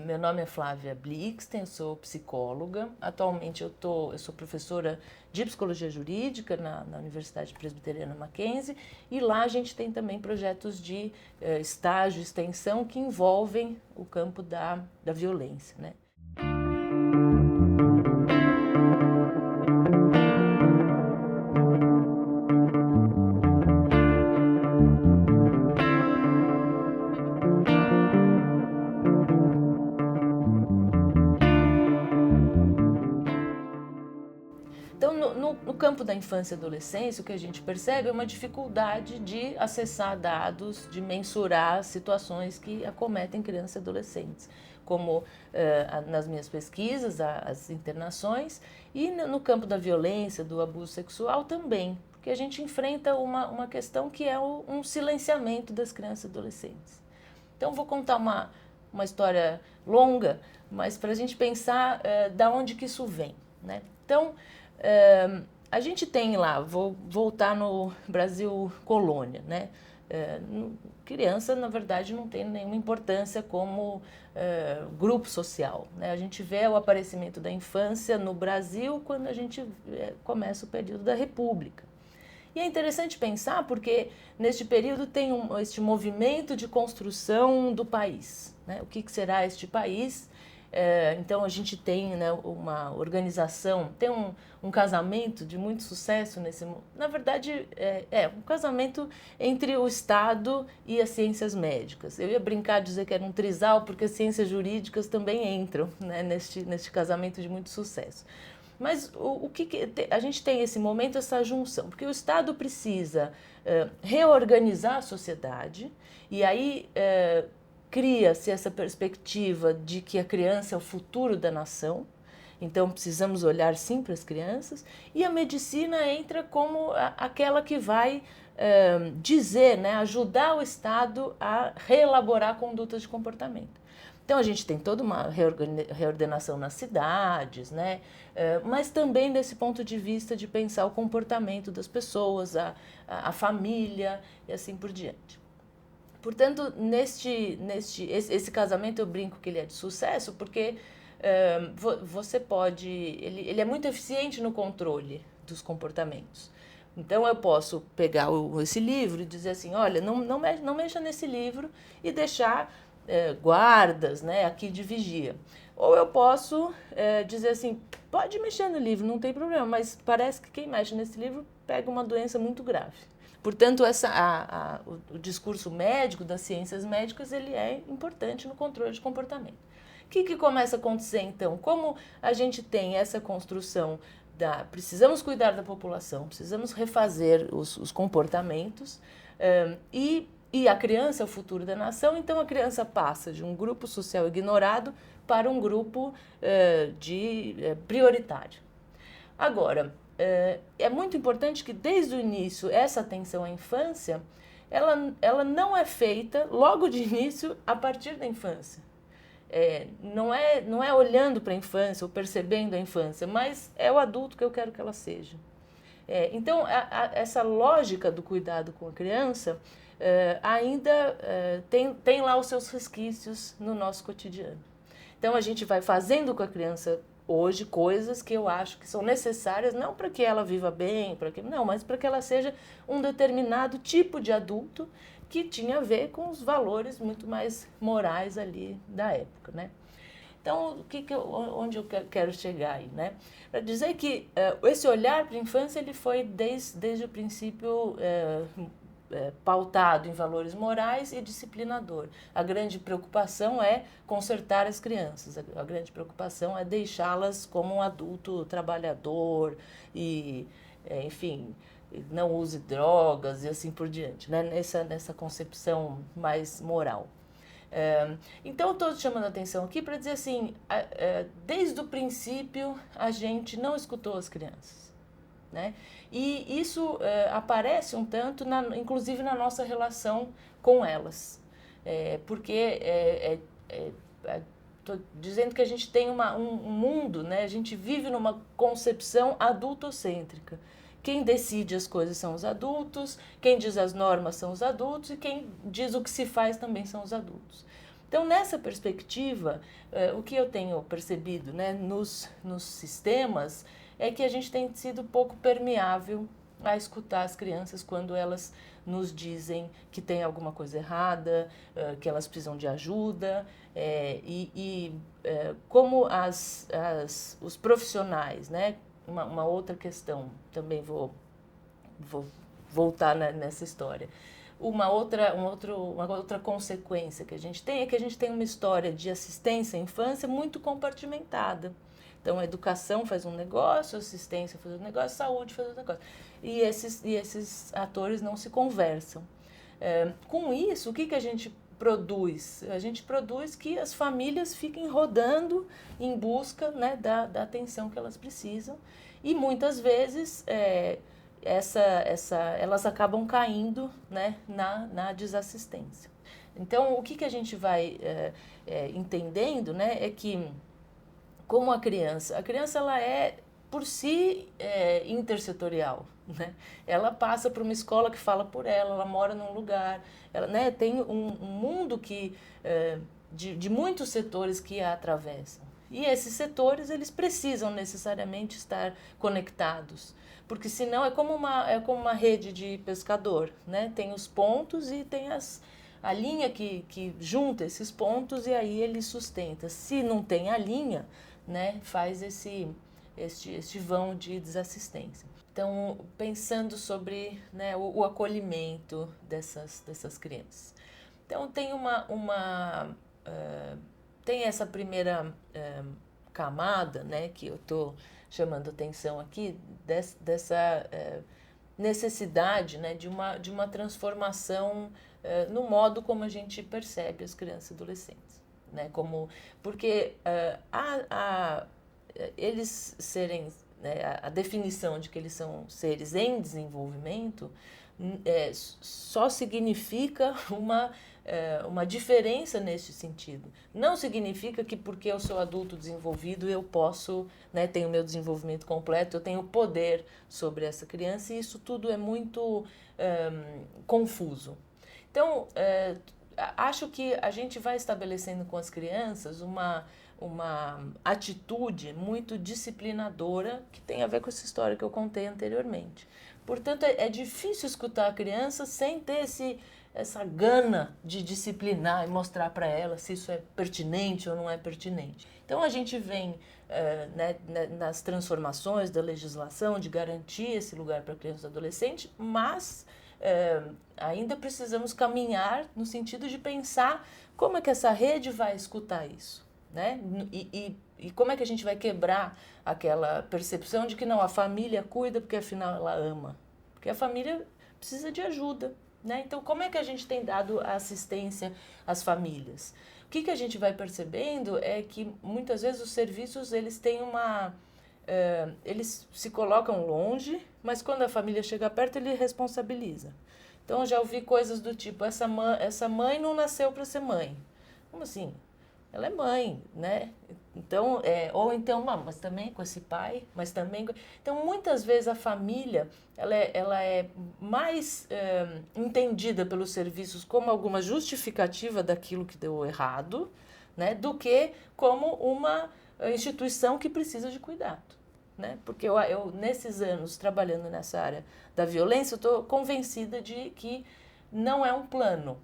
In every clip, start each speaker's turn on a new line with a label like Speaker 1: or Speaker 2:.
Speaker 1: Meu nome é Flávia Blixten, eu sou psicóloga. Atualmente eu sou professora de psicologia jurídica na Universidade Presbiteriana Mackenzie, e lá a gente tem também projetos de estágio, extensão que envolvem o campo da violência, né? Então, no campo da infância e adolescência, o que a gente percebe é uma dificuldade de acessar dados, de mensurar situações que acometem crianças e adolescentes, como nas minhas pesquisas, as internações, e no campo da violência, do abuso sexual também, porque a gente enfrenta uma questão que é um silenciamento das crianças e adolescentes. Então, vou contar uma história longa, mas para a gente pensar da onde que isso vem, né? Então, a gente tem lá, vou voltar no Brasil colônia, né? Criança, na verdade, não tem nenhuma importância como grupo social, né? A gente vê o aparecimento da infância no Brasil quando a gente começa o período da República. E é interessante pensar porque neste período tem este movimento de construção do país, né? O que será este país? Então a gente tem, né, uma organização, tem um casamento de muito sucesso na verdade um casamento entre o Estado e as ciências médicas. Eu ia brincar de dizer que era um trisal porque as ciências jurídicas também entram, né, neste casamento de muito sucesso. Mas a gente tem esse momento, essa junção, porque o Estado precisa reorganizar a sociedade, e aí cria-se essa perspectiva de que a criança é o futuro da nação. Então precisamos olhar sim para as crianças, e a medicina entra como aquela que vai dizer, né, ajudar o Estado a reelaborar condutas de comportamento. Então a gente tem toda uma reordenação nas cidades, né? Mas também desse ponto de vista de pensar o comportamento das pessoas, a família e assim por diante. Portanto, esse casamento eu brinco que ele é de sucesso porque você pode, ele é muito eficiente no controle dos comportamentos. Então eu posso pegar esse livro e dizer assim, olha, não mexa nesse livro, e deixar guardas, né, aqui de vigia. Ou eu posso dizer assim, pode mexer no livro, não tem problema, mas parece que quem mexe nesse livro pega uma doença muito grave. Portanto, o discurso médico, das ciências médicas, ele é importante no controle de comportamento. O que começa a acontecer, então? Como a gente tem essa construção precisamos cuidar da população, precisamos refazer os comportamentos, e a criança é o futuro da nação, então a criança passa de um grupo social ignorado para um grupo prioritário. Agora, é muito importante que desde o início essa atenção à infância, ela não é feita logo de início a partir da infância. Não é olhando para a infância ou percebendo a infância, mas é o adulto que eu quero que ela seja. Então, essa lógica do cuidado com a criança ainda tem lá os seus resquícios no nosso cotidiano. Então, a gente vai fazendo com a criança hoje coisas que eu acho que são necessárias, não para que ela viva bem, mas para que ela seja um determinado tipo de adulto que tinha a ver com os valores muito mais morais ali da época, né? Então, onde eu quero chegar aí, né? Para dizer que esse olhar para a infância ele foi desde o princípio pautado em valores morais e disciplinador. A grande preocupação é consertar as crianças, a grande preocupação é deixá-las como um adulto trabalhador e, enfim, não use drogas e assim por diante, né? Nessa concepção mais moral. Então, eu estou chamando a atenção aqui para dizer assim, desde o princípio a gente não escutou as crianças. Né? E isso aparece um tanto, inclusive na nossa relação com elas. Porque estou dizendo que a gente tem um mundo, né? A gente vive numa concepção adultocêntrica. Quem decide as coisas são os adultos, quem diz as normas são os adultos, e quem diz o que se faz também são os adultos. Então, nessa perspectiva, o que eu tenho percebido, né, nos sistemas é que a gente tem sido pouco permeável a escutar as crianças quando elas nos dizem que tem alguma coisa errada, que elas precisam de ajuda, como os profissionais, né? Uma outra questão, também vou voltar nessa história. Uma outra consequência que a gente tem é que a gente tem uma história de assistência à infância muito compartimentada. Então, a educação faz um negócio, a assistência faz um negócio, a saúde faz outro negócio. E esses atores não se conversam. Com isso, o que a gente produz? A gente produz que as famílias fiquem rodando em busca, né, da atenção que elas precisam. E muitas vezes elas acabam caindo, né, na desassistência. Então, o que a gente vai entendendo, né, é que como a criança ela é por si intersetorial, né? Ela passa por uma escola que fala por ela mora num lugar, ela, né, tem um mundo de muitos setores que a atravessam. E esses setores, eles precisam necessariamente estar conectados, porque senão é como uma rede de pescador, né? Tem os pontos e tem a linha que junta esses pontos e aí ele sustenta. Se não tem a linha, né, faz este vão de desassistência. Então, pensando sobre, né, o acolhimento dessas crianças. Então, tem essa primeira camada, né, que eu estou chamando atenção aqui, dessa necessidade, né, de uma transformação no modo como a gente percebe as crianças e adolescentes. Né, porque eles serem, né, a definição de que eles são seres em desenvolvimento só significa uma diferença nesse sentido. Não significa que porque eu sou adulto desenvolvido eu posso, né, tenho meu desenvolvimento completo, eu tenho poder sobre essa criança, e isso tudo é muito confuso. Então, acho que a gente vai estabelecendo com as crianças uma atitude muito disciplinadora que tem a ver com essa história que eu contei anteriormente. Portanto, é difícil escutar a criança sem ter essa gana de disciplinar e mostrar para ela se isso é pertinente ou não é pertinente. Então, a gente vem nas transformações da legislação de garantir esse lugar para a criança e adolescente, mas ainda precisamos caminhar no sentido de pensar como é que essa rede vai escutar isso, né? E como é que a gente vai quebrar aquela percepção de que não, a família cuida porque afinal ela ama, porque a família precisa de ajuda, né? Então, como é que a gente tem dado assistência às famílias? O que a gente vai percebendo é que muitas vezes os serviços eles têm eles se colocam longe, mas quando a família chega perto, ele responsabiliza. Então, eu já ouvi coisas do tipo, essa mãe não nasceu para ser mãe. Como assim? Ela é mãe, né? Então, ou então, mas também com esse pai, mas também... Então, muitas vezes a família, ela é mais entendida pelos serviços como alguma justificativa daquilo que deu errado, né? Do que como uma instituição que precisa de cuidado. Né? Porque eu, nesses anos, trabalhando nessa área da violência, eu estou convencida de que não é um plano.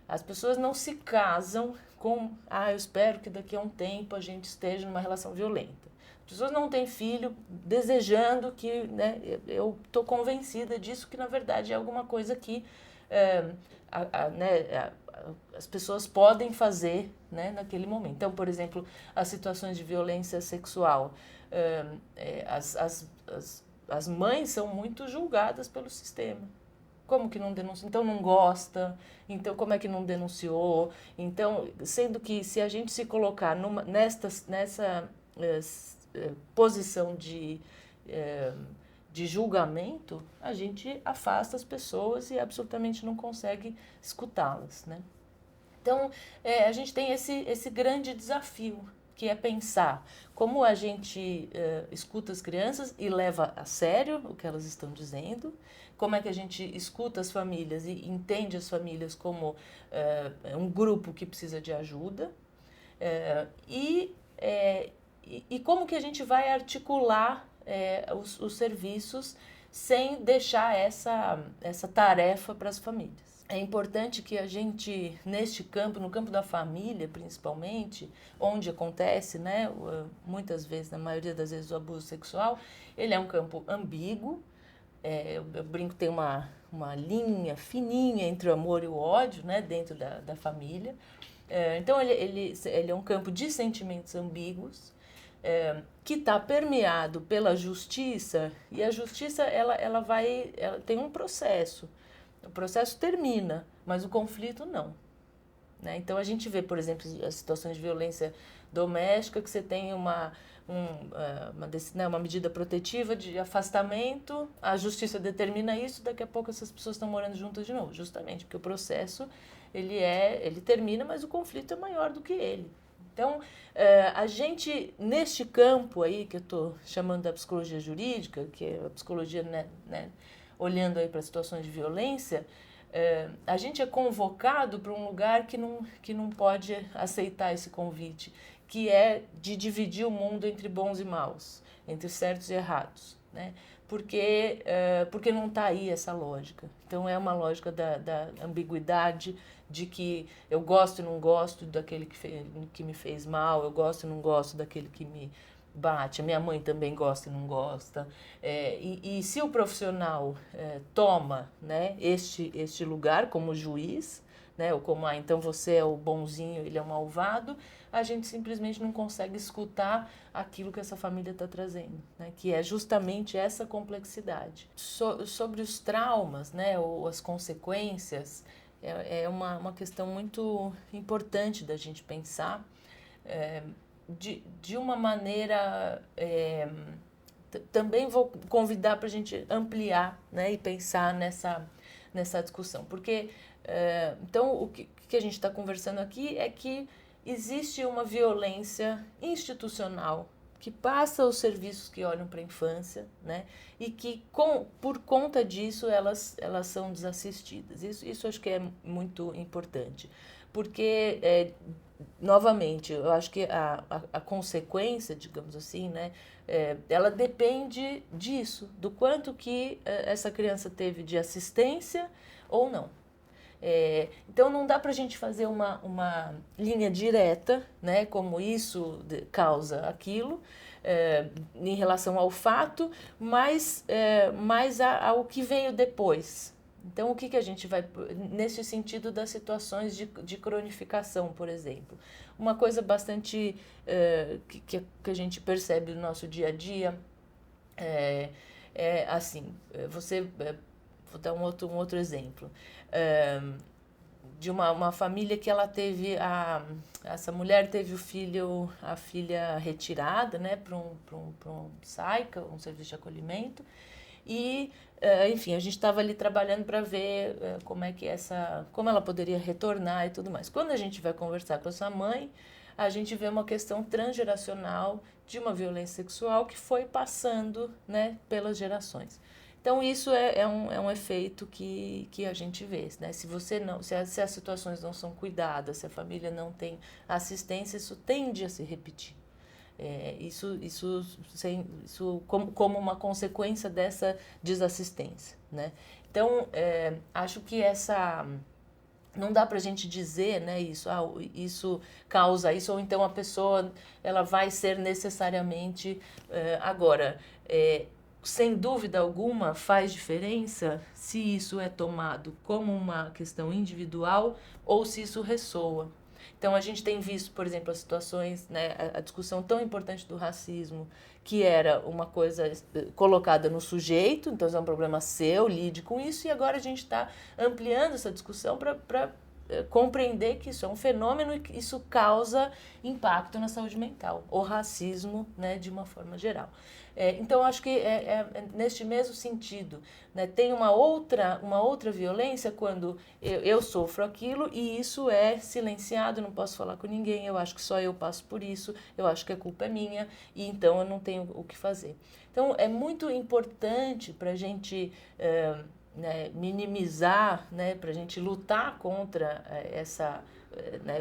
Speaker 1: As pessoas não se casam com, eu espero que daqui a um tempo a gente esteja numa relação violenta. As pessoas não têm filho desejando que, né, eu estou convencida disso, que na verdade é alguma coisa que as pessoas podem fazer, né, naquele momento. Então, por exemplo, as situações de violência sexual, as mães são muito julgadas pelo sistema. Como que não denuncia? Então não gosta, então como é que não denunciou? Então, sendo que se a gente se colocar nessa posição de julgamento, a gente afasta as pessoas e absolutamente não consegue escutá-las, né? Então, a gente tem esse grande desafio, que é pensar como a gente escuta as crianças e leva a sério o que elas estão dizendo, como é que a gente escuta as famílias e entende as famílias como um grupo que precisa de ajuda, e como que a gente vai articular os serviços sem deixar essa tarefa para as famílias. É importante que a gente, neste campo, no campo da família principalmente, onde acontece, né, muitas vezes, na maioria das vezes, o abuso sexual, ele é um campo ambíguo. Eu brinco, tem uma linha fininha entre o amor e o ódio, né, dentro da família. Então, ele é um campo de sentimentos ambíguos, que está permeado pela justiça, e a justiça ela tem um processo. O processo termina, mas o conflito não. Né? Então, a gente vê, por exemplo, as situações de violência doméstica, que você tem uma medida protetiva de afastamento, a justiça determina isso, daqui a pouco essas pessoas estão morando juntas de novo, justamente porque o processo ele termina, mas o conflito é maior do que ele. Então, a gente, neste campo aí, que eu estou chamando da psicologia jurídica, que é a psicologia, né, olhando aí para situações de violência, a gente é convocado para um lugar que não pode aceitar esse convite, que é de dividir o mundo entre bons e maus, entre certos e errados, né? Porque não está aí essa lógica. Então, é uma lógica da ambiguidade, de que eu gosto e não gosto daquele que me fez mal, eu gosto e não gosto daquele que me bate, a minha mãe também gosta e não gosta. E se o profissional toma, né, este lugar como juiz, né, ou como, então você é o bonzinho, ele é o malvado, a gente simplesmente não consegue escutar aquilo que essa família está trazendo, né, que é justamente essa complexidade. Sobre os traumas, né, ou as consequências, é uma questão muito importante da gente pensar, de uma maneira, também vou convidar para a gente ampliar, né, e pensar nessa discussão. Porque, então, o que a gente está conversando aqui é que existe uma violência institucional que passa os serviços que olham para a infância, né, e que, por conta disso, elas são desassistidas. Isso acho que é muito importante. Porque, novamente, eu acho que a consequência, digamos assim, né, ela depende disso, do quanto que essa criança teve de assistência ou não. Então, não dá para a gente fazer uma linha direta, né, como isso causa aquilo, em relação ao fato, mas ao que veio depois. Então, o que a gente vai, nesse sentido das situações de cronificação, por exemplo. Uma coisa bastante que a gente percebe no nosso dia a dia assim, vou dar um outro exemplo. De uma família que ela teve, essa mulher teve a filha retirada, né, para um SAICA, um serviço de acolhimento, e, enfim, a gente estava ali trabalhando para ver como ela poderia retornar e tudo mais. Quando a gente vai conversar com essa mãe, a gente vê uma questão transgeracional de uma violência sexual que foi passando, né, pelas gerações. Então, isso é um efeito que a gente vê, né? Se as situações não são cuidadas, se a família não tem assistência, isso tende a se repetir. Isso como uma consequência dessa desassistência, né? Então, acho que não dá para a gente dizer, né, isso causa isso, ou então a pessoa ela vai ser necessariamente... Agora, sem dúvida alguma, faz diferença se isso é tomado como uma questão individual ou se isso ressoa. Então, a gente tem visto, por exemplo, as situações, né, a discussão tão importante do racismo, que era uma coisa colocada no sujeito, então é um problema seu, lide com isso, e agora a gente está ampliando essa discussão para compreender que isso é um fenômeno e que isso causa impacto na saúde mental, o racismo, né, de uma forma geral. Então, acho que é neste mesmo sentido, né, tem uma outra violência quando eu sofro aquilo e isso é silenciado, não posso falar com ninguém, eu acho que só eu passo por isso, eu acho que a culpa é minha e então eu não tenho o que fazer. Então, é muito importante para a gente né, minimizar, né, para a gente lutar contra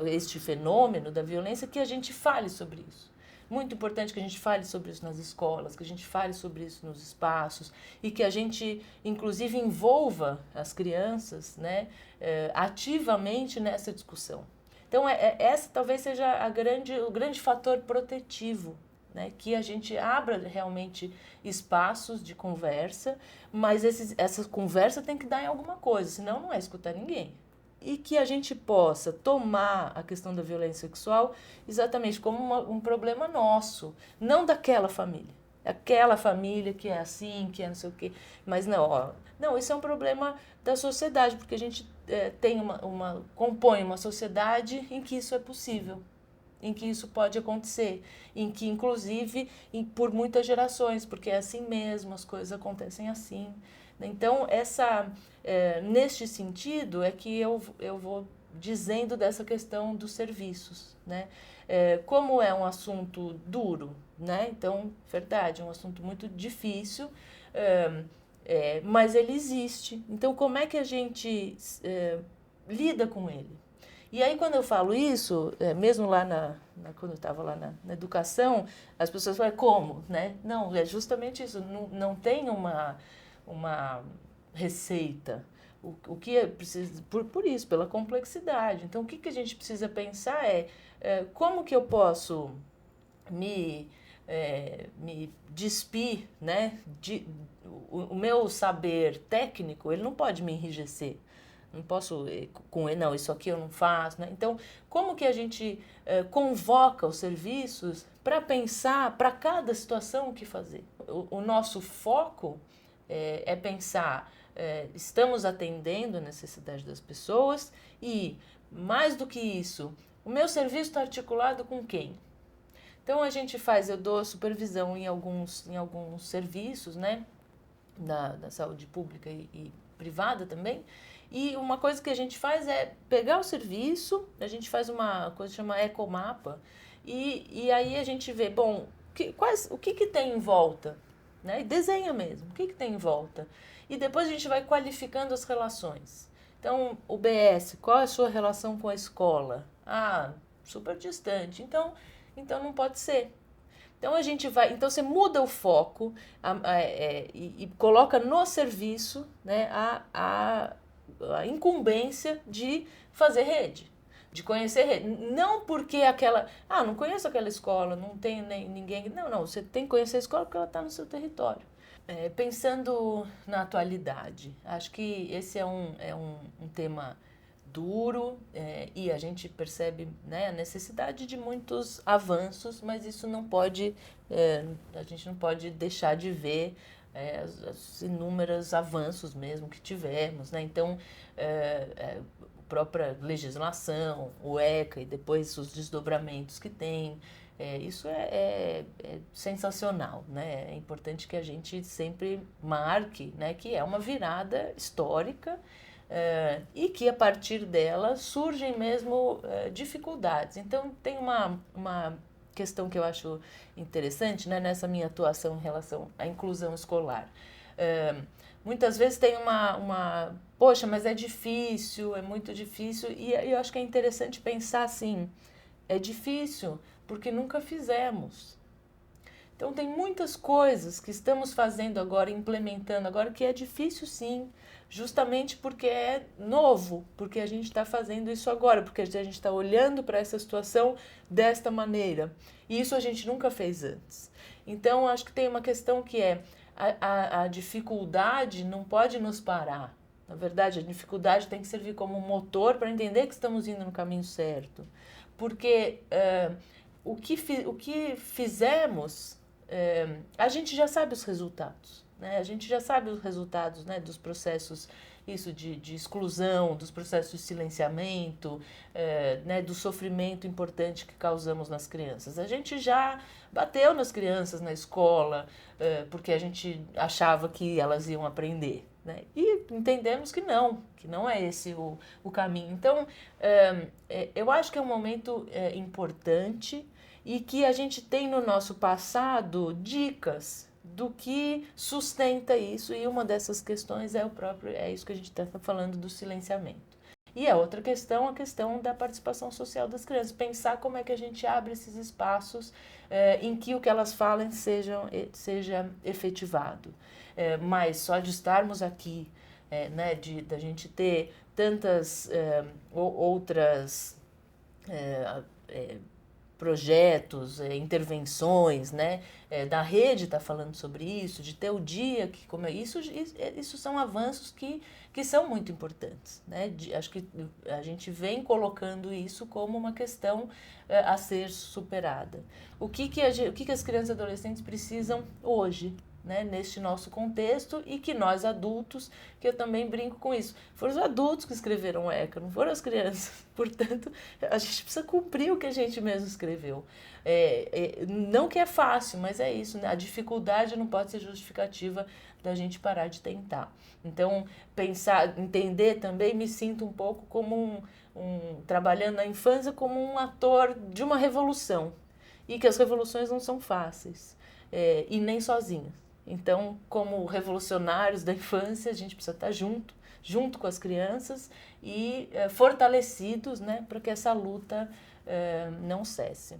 Speaker 1: este fenômeno da violência, que a gente fale sobre isso. Muito importante que a gente fale sobre isso nas escolas, que a gente fale sobre isso nos espaços e que a gente, inclusive, envolva as crianças, né, ativamente nessa discussão. Então, essa talvez seja o grande fator protetivo, né, que a gente abra realmente espaços de conversa, mas essa conversa tem que dar em alguma coisa, senão não é escutar ninguém. E que a gente possa tomar a questão da violência sexual exatamente como um problema nosso, não daquela família. Aquela família que é assim, que é não sei o quê. Mas não, isso é um problema da sociedade, porque a gente compõe uma sociedade em que isso é possível, em que isso pode acontecer, em que, inclusive, por muitas gerações, porque é assim mesmo, as coisas acontecem assim. Então, neste sentido, é que eu vou dizendo dessa questão dos serviços, né? Como é um assunto duro, né? Então, verdade, é um assunto muito difícil, mas ele existe. Então, como é que a gente lida com ele? E aí, quando eu falo isso, mesmo lá quando eu estava lá na educação, as pessoas falam, como? Né? Não, é justamente isso, não tem uma receita. O que é preciso, por isso, pela complexidade. Então, o que a gente precisa pensar como que eu posso me despir, né? O meu saber técnico, ele não pode me enrijecer. Não posso não, isso aqui eu não faço, né? Então, como que a gente convoca os serviços para pensar para cada situação o que fazer? O nosso foco é pensar, estamos atendendo a necessidade das pessoas e, mais do que isso, o meu serviço está articulado com quem? Então, eu dou supervisão em alguns serviços, né? Da saúde pública e privada também. E uma coisa que a gente faz é pegar o serviço, a gente faz uma coisa que chama ecomapa, e aí a gente vê, bom, o que tem em volta, né? E desenha mesmo, o que tem em volta. E depois a gente vai qualificando as relações. Então, o BS, qual é a sua relação com a escola? Ah, super distante. Então não pode ser. Então você muda o foco e coloca no serviço, né, a incumbência de fazer rede, de conhecer rede. Não porque não conheço aquela escola, não tem ninguém. Não, você tem que conhecer a escola porque ela está no seu território. Pensando na atualidade, acho que esse é um tema duro e a gente percebe, né, a necessidade de muitos avanços, mas isso não pode, a gente não pode deixar de ver os inúmeros avanços mesmo que tivemos, né? Então, a própria legislação, o ECA e depois os desdobramentos que tem, isso é sensacional, né? É importante que a gente sempre marque, né, que é uma virada histórica e que a partir dela surgem mesmo dificuldades. Então tem uma questão que eu acho interessante, né, nessa minha atuação em relação à inclusão escolar. Muitas vezes tem poxa, mas é difícil, é muito difícil, e eu acho que é interessante pensar assim, é difícil porque nunca fizemos. Então tem muitas coisas que estamos fazendo agora, implementando agora, que é difícil sim, justamente porque é novo, porque a gente está fazendo isso agora, porque a gente está olhando para essa situação desta maneira. E isso a gente nunca fez antes. Então acho que tem uma questão que a dificuldade não pode nos parar. Na verdade, a dificuldade tem que servir como um motor para entender que estamos indo no caminho certo. Porque o que fizemos, a gente já sabe os resultados, né? A gente já sabe os resultados, né, dos processos isso de exclusão, dos processos de silenciamento, né, do sofrimento importante que causamos nas crianças. A gente já bateu nas crianças na escola, porque a gente achava que elas iam aprender, né? E entendemos que não é esse o caminho. Então, eu acho que é um momento importante e que a gente tem no nosso passado dicas do que sustenta isso, e uma dessas questões é isso que a gente está falando do silenciamento. E a outra questão, a questão da participação social das crianças, pensar como é que a gente abre esses espaços em que o que elas falem seja efetivado. Mas só de estarmos aqui, né, da gente ter tantas outras projetos, intervenções, né? Da rede está falando sobre isso, de ter o dia que como isso são avanços que são muito importantes, né? Acho que a gente vem colocando isso como uma questão a ser superada. O que as crianças e adolescentes precisam hoje, né, neste nosso contexto, e que nós adultos, que eu também brinco com isso, foram os adultos que escreveram o ECA, não foram as crianças. Portanto, a gente precisa cumprir o que a gente mesmo escreveu. Não que é fácil, mas é isso, né? A dificuldade não pode ser justificativa da gente parar de tentar. Então, entender também, me sinto um pouco como trabalhando na infância como um ator de uma revolução, e que as revoluções não são fáceis, e nem sozinhas. Então, como revolucionários da infância, a gente precisa estar junto com as crianças e fortalecidos, né, para que essa luta não cesse.